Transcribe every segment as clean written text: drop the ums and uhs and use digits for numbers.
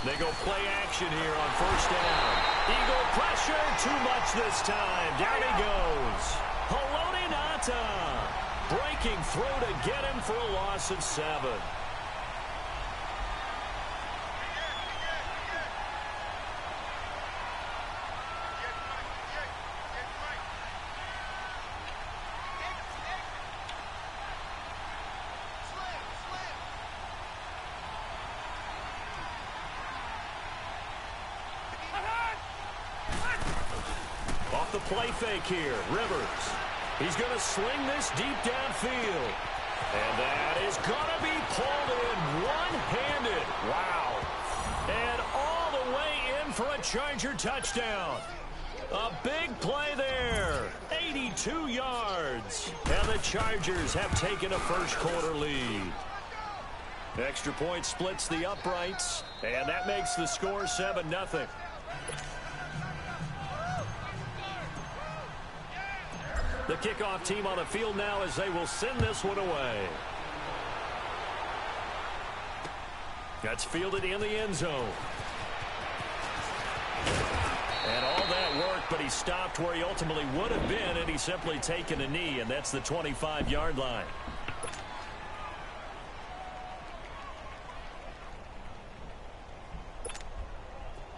They go play action here on first down. Eagle pressure, too much this time. Down he goes. Haloti Ngata. Breaking throw to get him for a loss of 7. Off the play fake here, Rivers. He's going to sling this deep downfield. And that is going to be pulled in one-handed. Wow. And all the way in for a Charger touchdown. A big play there. 82 yards. And the Chargers have taken a first-quarter lead. Extra point splits the uprights. And that makes the score 7-0. The kickoff team on the field now as they will send this one away. That's fielded in the end zone. And all that work, but he stopped where he ultimately would have been, and he's simply taken a knee, and that's the 25-yard line.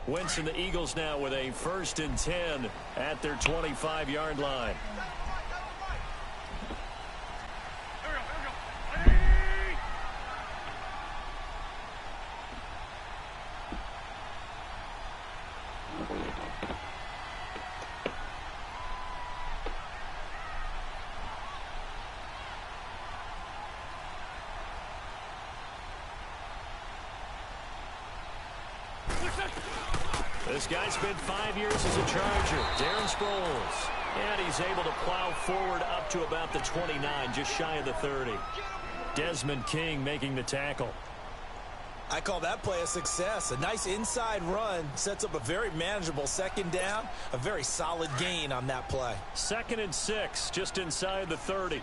Wentz and the Eagles now with a 1st and 10 at their 25-yard line. This guy spent 5 years as a Charger, Darren Sproles. And he's able to plow forward up to about the 29, just shy of the 30. Desmond King making the tackle. I call that play a success. A nice inside run sets up a very manageable 2nd down. A very solid gain on that play. 2nd and 6, just inside the 30.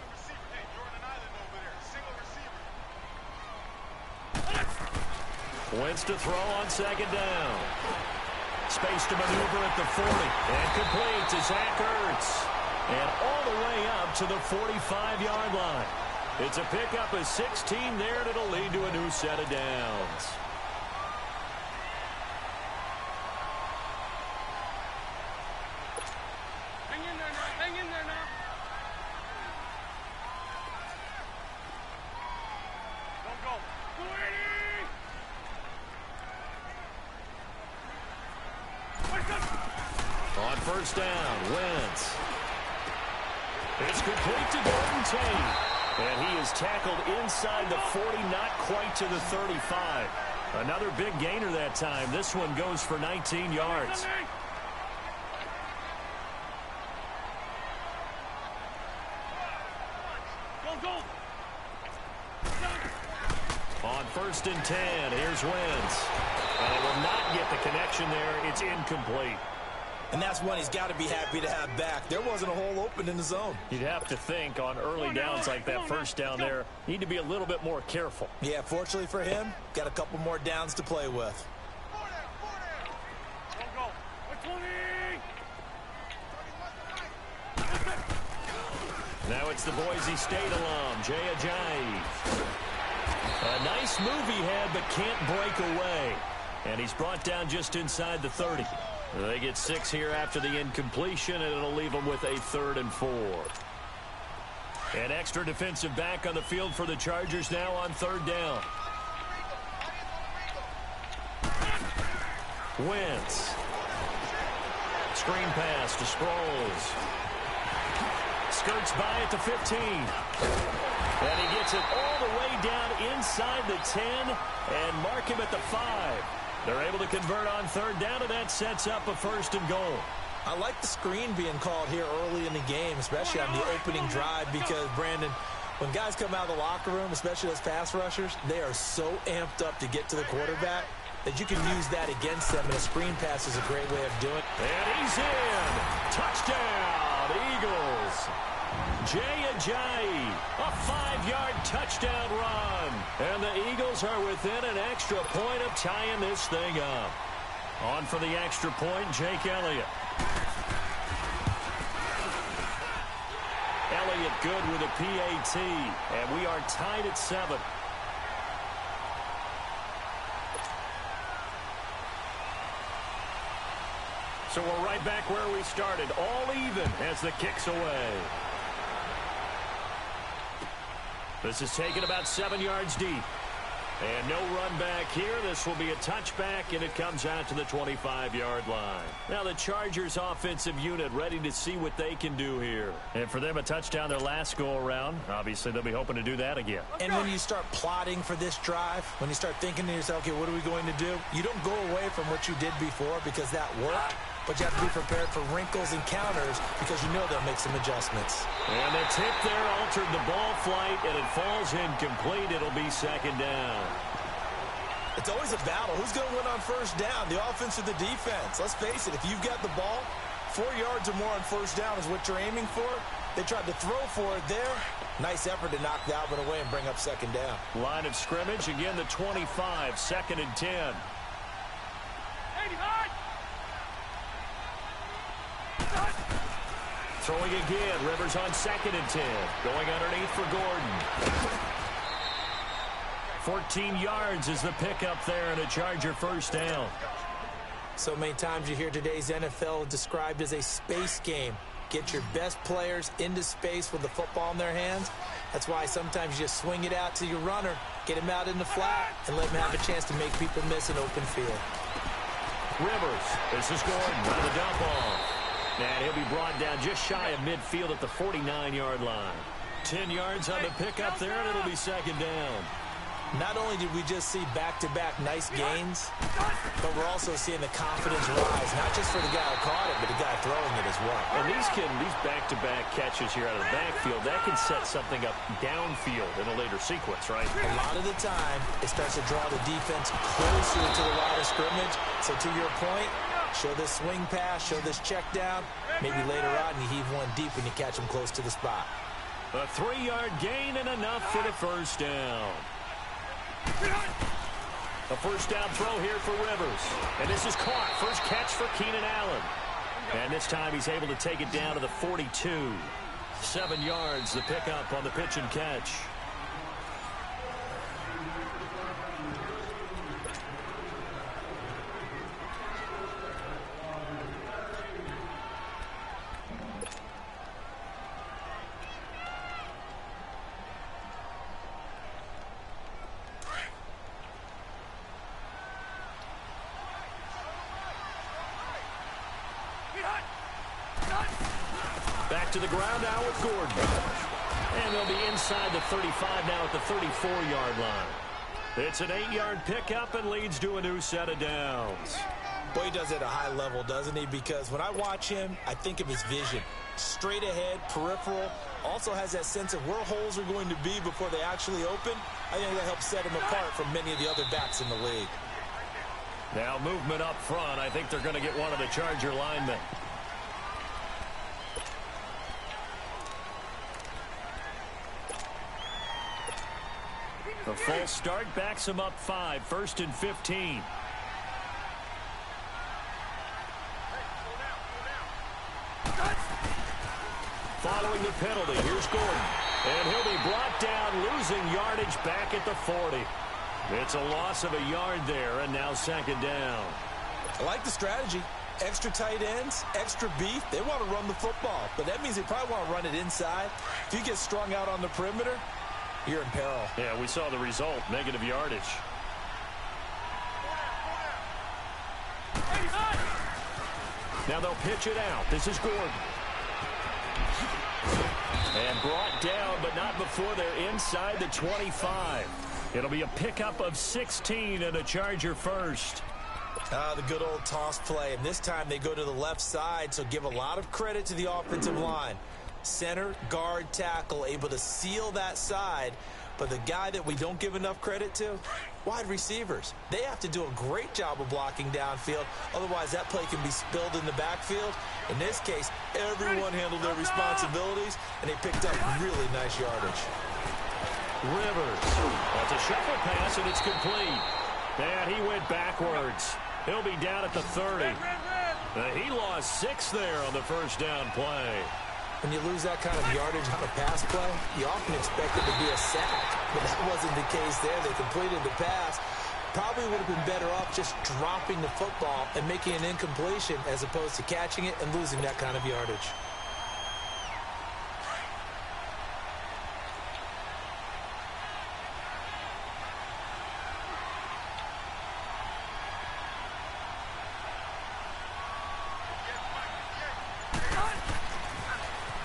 Wentz to throw on 2nd down. Space to maneuver at the 40. And complete to Zach Ertz. And all the way up to the 45-yard line. It's a pickup of 16 there, and it'll lead to a new set of downs. Hang in there now. Hang in there now. Don't go. 280. On first down, Wentz. It's complete to Golden Tate. And he is tackled inside the 40, not quite to the 35. Another big gainer that time. This one goes for 19 yards. On 1st and 10, here's Wentz. And it will not get the connection there. It's incomplete. And that's one he's got to be happy to have back. There wasn't a hole open in the zone. You'd have to think on early downs like that first down there, need to be a little bit more careful. Yeah, fortunately for him, got a couple more downs to play with. Don't go. 20. Now it's the Boise State alum, Jay Ajayi. A nice move he had, but can't break away. And he's brought down just inside the 30. They get 6 here after the incompletion, and it'll leave them with a 3rd and 4. An extra defensive back on the field for the Chargers now on 3rd down. Wentz. Screen pass to Sproles. Skirts by at the 15. And he gets it all the way down inside the 10 and mark him at the 5. They're able to convert on 3rd down, and that sets up a 1st and goal. I like the screen being called here early in the game, especially on the opening drive, because, Brandon, when guys come out of the locker room, especially those pass rushers, they are so amped up to get to the quarterback that you can use that against them, and a screen pass is a great way of doing it. And he's in. Touchdown, Eagles. Jay Ajayi, a 5-yard touchdown run. And the Eagles are within an extra point of tying this thing up. On for the extra point, Jake Elliott. Elliott good with a PAT, and we are tied at 7. So we're right back where we started, all even as the kick's away. This is taken about 7 yards deep. And no run back here. This will be a touchback, and it comes out to the 25-yard line. Now the Chargers offensive unit ready to see what they can do here. And for them, a touchdown their last go-around. Obviously, they'll be hoping to do that again. And when you start plotting for this drive, when you start thinking to yourself, okay, what are we going to do? You don't go away from what you did before because that worked. But you have to be prepared for wrinkles and counters because you know they'll make some adjustments. And the tip there altered the ball flight, and it falls incomplete. It'll be second down. It's always a battle. Who's going to win on first down, the offense or the defense? Let's face it, if you've got the ball, 4 yards or more on first down is what you're aiming for. They tried to throw for it there. Nice effort to knock that one away and bring up second down. Line of scrimmage, again the 25, second and 10. 85. Throwing again. Rivers on second and 10. Going underneath for Gordon. 14 yards is the pickup there and a Charger first down. So many times you hear today's NFL described as a space game. Get your best players into space with the football in their hands. That's why sometimes you just swing it out to your runner, get him out in the flat, and let him have a chance to make people miss an open field. Rivers. This is Gordon by the dump off. And he'll be brought down just shy of midfield at the 49-yard line. 10 yards on the pickup there, and it'll be second down. Not only did we just see back-to-back nice gains, but we're also seeing the confidence rise, not just for the guy who caught it, but the guy throwing it as well. And these back-to-back catches here out of the backfield, that can set something up downfield in a later sequence, right? A lot of the time, it starts to draw the defense closer to the line of scrimmage. So to your point, show this swing pass, show this check down. Maybe later on you heave one deep when you catch him close to the spot. A 3-yard gain and enough for the first down. A first down throw here for Rivers. And this is caught. First catch for Keenan Allen. And this time he's able to take it down to the 42. 7 yards, the pickup on the pitch and catch. Back to the ground now with Gordon. And they'll be inside the 35 now at the 34-yard line. It's an 8-yard pickup and leads to a new set of downs. Boy, he does it at a high level, doesn't he? Because when I watch him, I think of his vision. Straight ahead, peripheral. Also has that sense of where holes are going to be before they actually open. I think that helps set him apart from many of the other backs in the league. Now movement up front. I think they're going to get one of the Charger linemen. A false start backs him up 5. First and 15. Following the penalty, here's Gordon. And he'll be brought down, losing yardage back at the 40. It's a loss of a yard there, and now second down. I like the strategy. Extra tight ends, extra beef. They want to run the football, but that means they probably want to run it inside. If you get strung out on the perimeter, you're in peril. Yeah, we saw the result, negative yardage. Now they'll pitch it out. This is Gordon. And brought down, but not before they're inside the 25. It'll be a pickup of 16 and a Charger first. The good old toss play, and this time they go to the left side, so give a lot of credit to the offensive line. Center, guard, tackle, able to seal that side But the guy that we don't give enough credit to, wide receivers. They have to do a great job of blocking downfield. Otherwise, that play can be spilled in the backfield. In this case, everyone handled their responsibilities, and they picked up really nice yardage. Rivers. That's a shuffle pass, and it's complete. And he went backwards. He'll be down at the 30. He lost 6 there on the first down play. When you lose that kind of yardage on a pass play, you often expect it to be a sack, but that wasn't the case there. They completed the pass. Probably would have been better off just dropping the football and making an incompletion as opposed to catching it and losing that kind of yardage.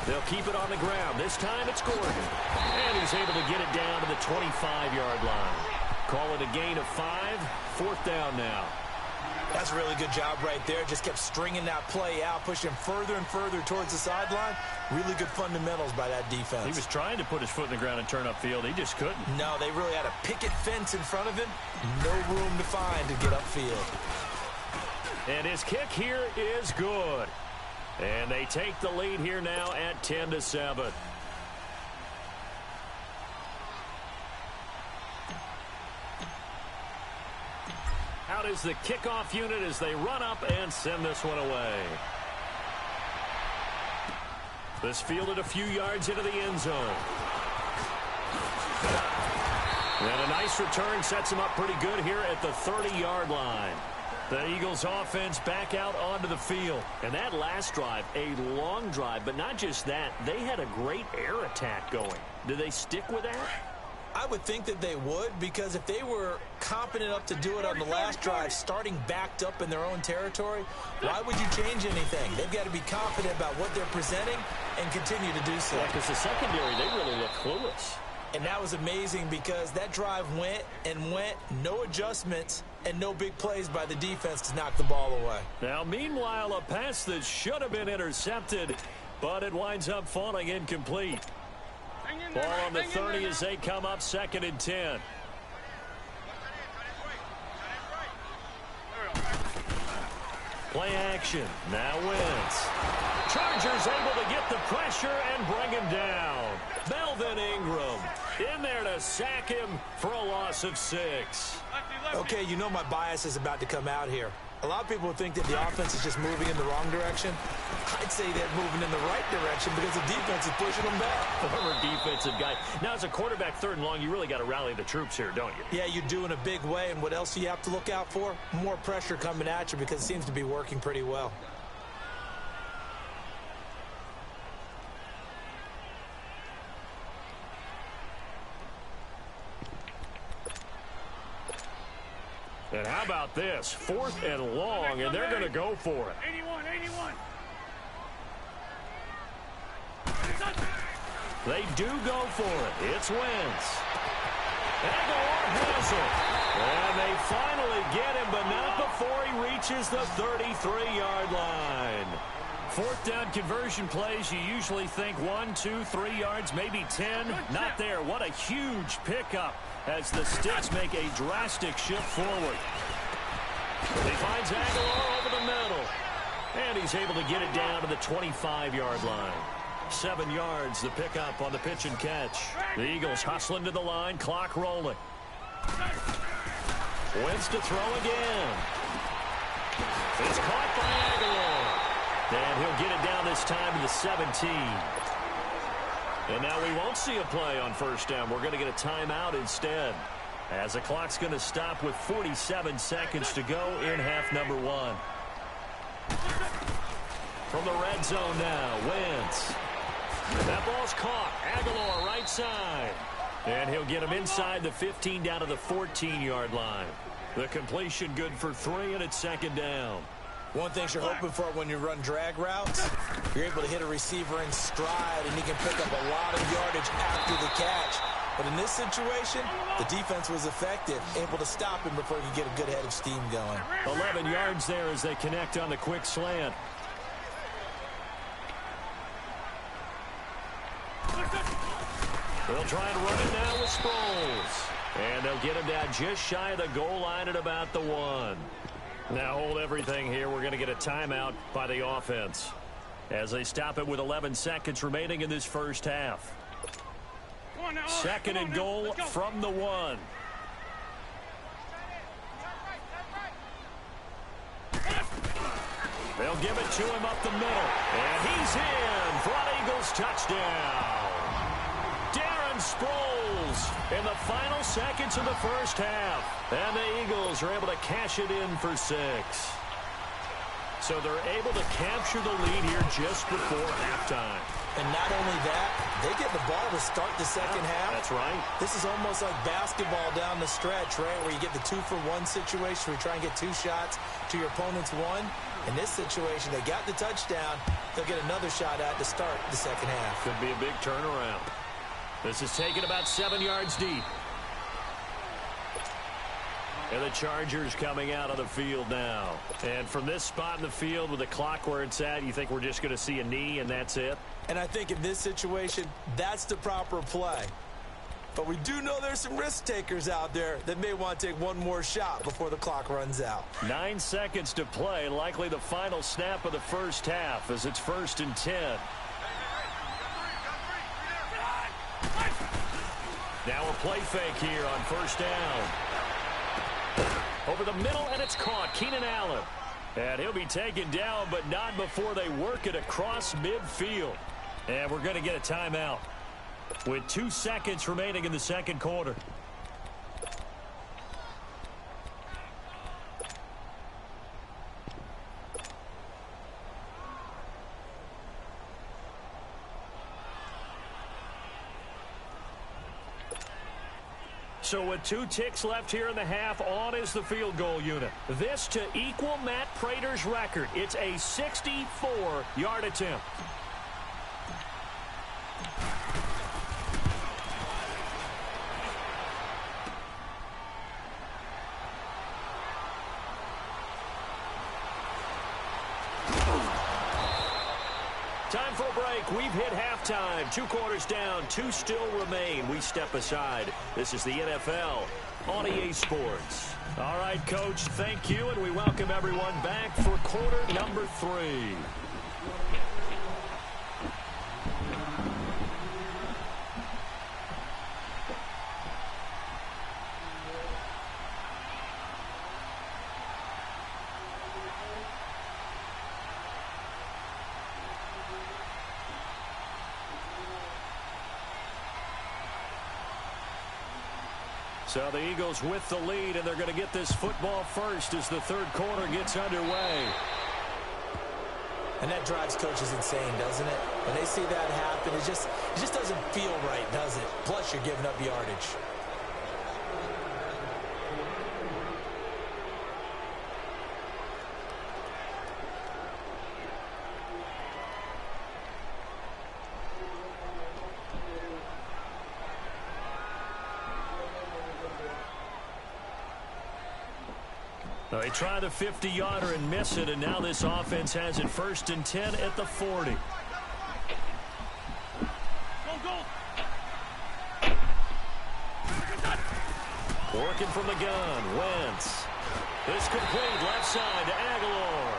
They'll keep it on the ground. This time it's Gordon. And he's able to get it down to the 25-yard line. Call it a gain of 5. 4th down now. That's a really good job right there. Just kept stringing that play out, pushing him further and further towards the sideline. Really good fundamentals by that defense. He was trying to put his foot in the ground and turn upfield. He just couldn't. No, they really had a picket fence in front of him. No room to find to get upfield. And his kick here is good. And they take the lead here now at 10-7. Out is the kickoff unit as they run up and send this one away. This fielded a few yards into the end zone. And a nice return sets him up pretty good here at the 30-yard line. The Eagles offense back out onto the field. And that last drive, a long drive, but not just that. They had a great air attack going. Do they stick with that? I would think that they would, because if they were competent enough to do it on the last drive, starting backed up in their own territory, why would you change anything? They've got to be confident about what they're presenting and continue to do so. Yeah, because the secondary, they really look clueless. And that was amazing because that drive went and went, no adjustments, and no big plays by the defense to knock the ball away. Now, meanwhile, a pass that should have been intercepted, but it winds up falling incomplete. Ball on the 30 as they come up 2nd and 10. Play action. Now Wentz. Chargers able to get the pressure and bring him down. Melvin Ingram in there to sack him for a loss of 6. Okay, you know my bias is about to come out here. A lot of people think that the offense is just moving in the wrong direction. I'd say they're moving in the right direction because the defense is pushing them back. Former defensive guy. Now, as a quarterback 3rd and long, you really got to rally the troops here, don't you? Yeah, you do in a big way. And what else do you have to look out for? More pressure coming at you because it seems to be working pretty well. And how about this? 4th and long, and they're going to go for it. 81. They do go for it. It's Wentz. Aguilar has it. And they finally get him, but not before he reaches the 33-yard line. 4th down conversion plays, you usually think 1, 2, 3 yards, maybe 10. Not there. What a huge pickup as the Sticks make a drastic shift forward. He finds Aguilar over the middle. And he's able to get it down to the 25-yard line. 7 yards, the pickup on the pitch and catch. The Eagles hustling to the line, clock rolling. Wentz to throw again. It's caught by Aguilar. And he'll get it down this time to the 17. And now we won't see a play on 1st down. We're going to get a timeout instead, as the clock's going to stop with 47 seconds to go in half number 1. From the red zone now, Wentz. That ball's caught. Aguilar right side. And he'll get him inside the 15 down to the 14-yard line. The completion good for 3, and it's 2nd down. One thing you're hoping for when you run drag routes, you're able to hit a receiver in stride, and he can pick up a lot of yardage after the catch. But in this situation, the defense was effective, able to stop him before he could get a good head of steam going. 11 yards there as they connect on the quick slant. They'll try and run it now with Sproles. And they'll get him down just shy of the goal line at about the 1. Now hold everything here. We're going to get a timeout by the offense as they stop it with 11 seconds remaining in this first half. Second and goal from the 1. They'll give it to him up the middle. And he's in for an Eagles touchdown. Darren Sproles in the final seconds of the first half. And the Eagles are able to cash it in for 6. So they're able to capture the lead here just before halftime. And not only that, they get the ball to start the second half. That's right. This is almost like basketball down the stretch, right, where you get the 2-for-1 situation where you try and get 2 shots to your opponent's 1. In this situation, they got the touchdown. They'll get another shot at to start the second half. Could be a big turnaround. This is taken about 7 yards deep. And the Chargers coming out of the field now. And from this spot in the field with the clock where it's at, you think we're just going to see a knee and that's it? And I think in this situation, that's the proper play. But we do know there's some risk takers out there that may want to take one more shot before the clock runs out. 9 seconds to play, likely the final snap of the first half as it's 1st and 10. Now a play fake here on 1st down. Over the middle, and it's caught. Keenan Allen. And he'll be taken down, but not before they work it across midfield. And we're going to get a timeout with 2 seconds remaining in the second quarter. So with 2 ticks left here in the half, on is the field goal unit. This to equal Matt Prater's record. It's a 64-yard attempt. Time for a break. We've hit halftime. 2 quarters down. 2 still remain. We step aside. This is the NFL on EA Sports. All right, Coach, thank you, and we welcome everyone back for quarter number 3. So the Eagles with the lead, and they're going to get this football first as the third quarter gets underway. And that drives coaches insane, doesn't it? When they see that happen, it just doesn't feel right, does it? Plus, you're giving up yardage. They try the 50-yarder and miss it, and now this offense has it 1st and 10 at the 40. Go, go. Working from the gun, Wentz. It's complete, left side to Aguilar.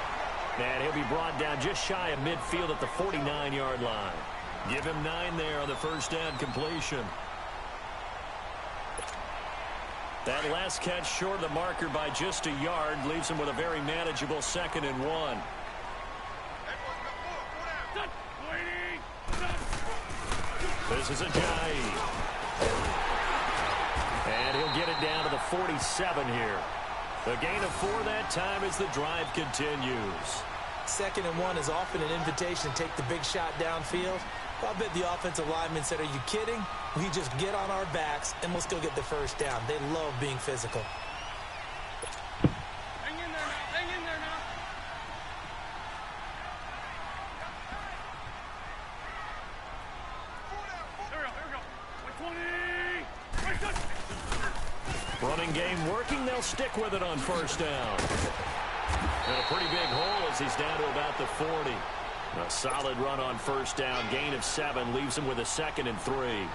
And he'll be brought down just shy of midfield at the 49-yard line. Give him 9 there on the first down completion. That last catch short of the marker by just a yard leaves him with a very manageable 2nd and 1. This is Ajayi. And he'll get it down to the 47 here. The gain of 4 that time as the drive continues. 2nd and 1 is often an invitation to take the big shot downfield. I bet the offensive lineman said, are you kidding? We just get on our backs and let's go get the first down. They love being physical. Hang in there now. Hang in there now. Here we go. 20. Running game working. They'll stick with it on first down. And a pretty big hole as he's down to about the 40. A solid run on first down. Gain of 7 leaves him with a 2nd and 3.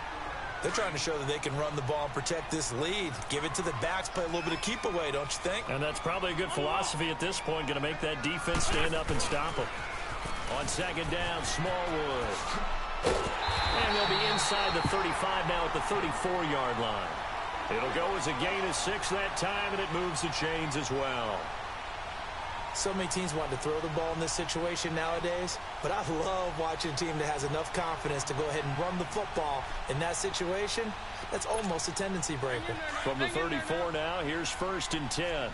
They're trying to show that they can run the ball and protect this lead. Give it to the backs, play a little bit of keep away, don't you think? And that's probably a good philosophy at this point, going to make that defense stand up and stop them. On second down, Smallwood. And they'll be inside the 35 now at the 34-yard line. It'll go as a gain of 6 that time, and it moves the chains as well. So many teams want to throw the ball in this situation nowadays, but I love watching a team that has enough confidence to go ahead and run the football in that situation. That's almost a tendency breaker. From the 34 now, here's 1st and 10.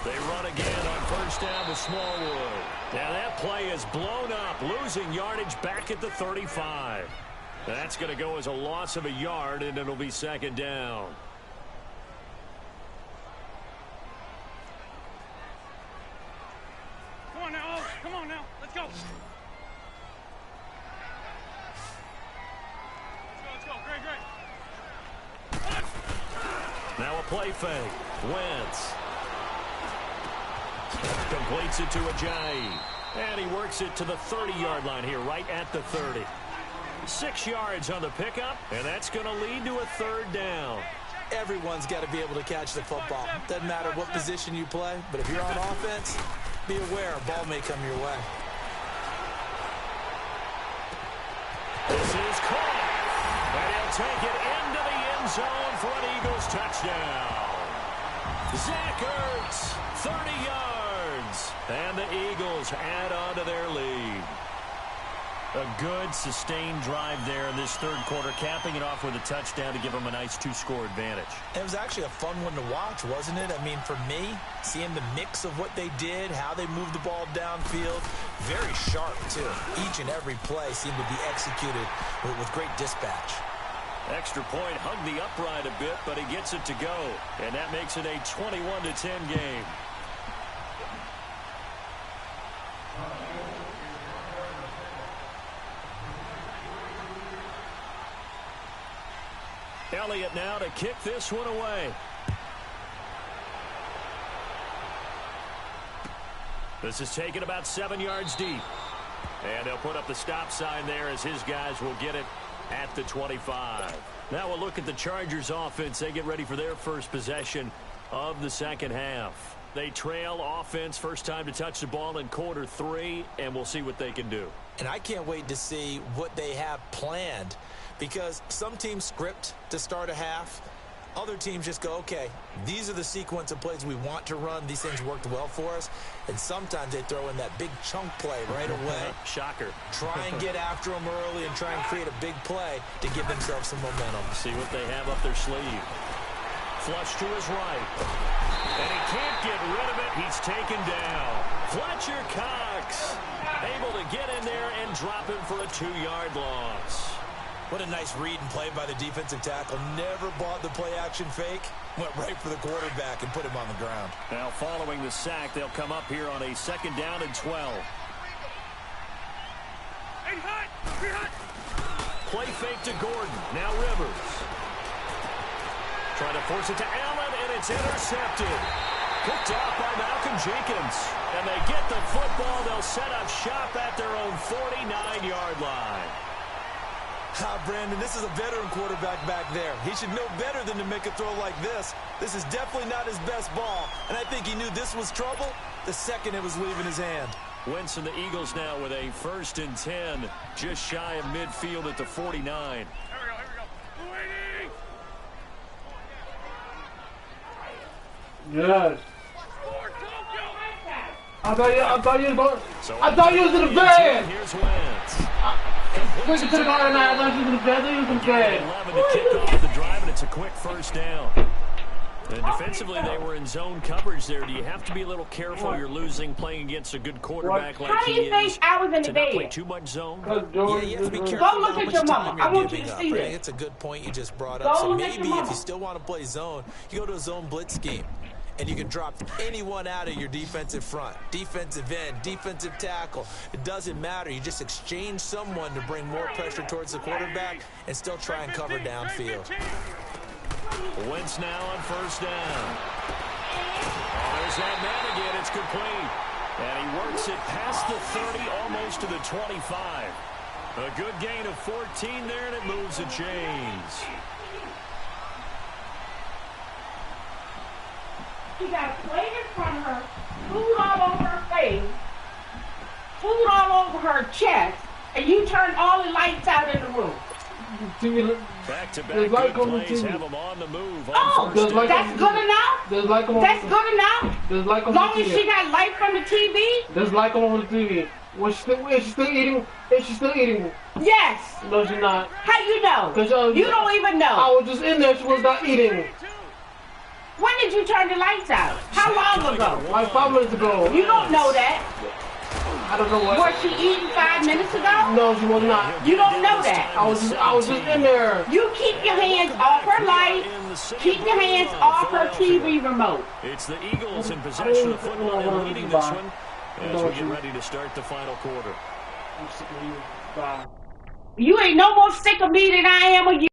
They run again on 1st down with Smallwood. Now that play is blown up, losing yardage back at the 35. That's going to go as a loss of a yard, and it'll be 2nd down. Come on now. Come on now. Let's go. Let's go. Great. Now a play fake. Wentz completes it to Ajayi. And he works it to the 30-yard line here, right at the 30. 6 yards on the pickup, and that's going to lead to a 3rd down. Everyone's got to be able to catch the football. Doesn't matter what position you play, but if you're on offense, be aware a ball may come your way. This is caught, and he'll take it into the end zone for an Eagles touchdown. Zach Ertz, 30 yards, and the Eagles add on to their lead. A good, sustained drive there in this 3rd quarter, capping it off with a touchdown to give them a nice 2-score advantage. It was actually a fun one to watch, wasn't it? I mean, for me, seeing the mix of what they did, how they moved the ball downfield, very sharp, too. Each and every play seemed to be executed with great dispatch. Extra point hugged the upright a bit, but he gets it to go, and that makes it a 21-10 game. Elliott now to kick this one away. This is taken about 7 yards deep. And they'll put up the stop sign there as his guys will get it at the 25. Now we'll look at the Chargers offense. They get ready for their first possession of the 2nd half. They trail offense, first time to touch the ball in quarter 3, and we'll see what they can do. And I can't wait to see what they have planned, because some teams script to start a half. Other teams just go, okay, these are the sequence of plays we want to run. These things worked well for us. And sometimes they throw in that big chunk play right away. Shocker. Try and get after them early and try and create a big play to give themselves some momentum. See what they have up their sleeve. Flush to his right. And he can't get rid of it. He's taken down. Fletcher Cox able to get in there and drop him for a 2-yard loss. What a nice read and play by the defensive tackle. Never bought the play-action fake. Went right for the quarterback and put him on the ground. Now following the sack, they'll come up here on a 2nd down and 12. Play fake to Gordon. Now Rivers. Trying to force it to Allen, and it's intercepted. Picked off by Malcolm Jenkins. And they get the football. They'll set up shop at their own 49-yard line. Brandon, this is a veteran quarterback back there. He should know better than to make a throw like this. This is definitely not his best ball, and I think he knew this was trouble the second it was leaving his hand. Wentz and the Eagles now with a 1st and 10, just shy of midfield at the 49. Here we go. Yes. I thought you was in the bed. Here's Wentz. Quick to the ball tonight. I thought you was in the bed. You was in the bed. 11 to kick off the drive, and it's a quick 1st down. And defensively, they were in zone coverage there. Do you have to be a little careful? You're losing playing against a good quarterback like How do he you think is. I was in the To not bed? play too much zone. Yeah, you have to be careful. Go look how at much your time mama. you're I want you giving to up, see right? that. It's a good point you just brought Go up. So look at your maybe if mama. you still want to play zone, you go to a zone blitz scheme. And you can drop anyone out of your defensive front, defensive end, defensive tackle. It doesn't matter. You just exchange someone to bring more pressure towards the quarterback and still try and cover downfield. Wentz now on 1st down. Oh, there's that man again. It's complete. And he works it past the 30, almost to the 25. A good gain of 14 there, and it moves the chains. She got a plate in front of her, food all over her face, food all over her chest, and you turned all the lights out in the room. Back-to-back good plays have them on the move. On that's good enough? That's good enough? As long as she got light from the TV? There's light on the TV. Is she still eating? Is she still eating? Yes. No, she's not. How you know? You don't even know. I was just in there. She was not eating. When did you turn the lights out? How long ago? Like 5 minutes ago. You don't know that. I don't know what. Was she eating 5 minutes ago? No, she was not. You don't know that. I was just in there. You keep your hands off her light. Keep your hands off her TV remote. It's the Eagles in possession of the football and leading this one as we get ready to start the final quarter. I'm sick of you. Bye. You ain't no more sick of me than I am of you.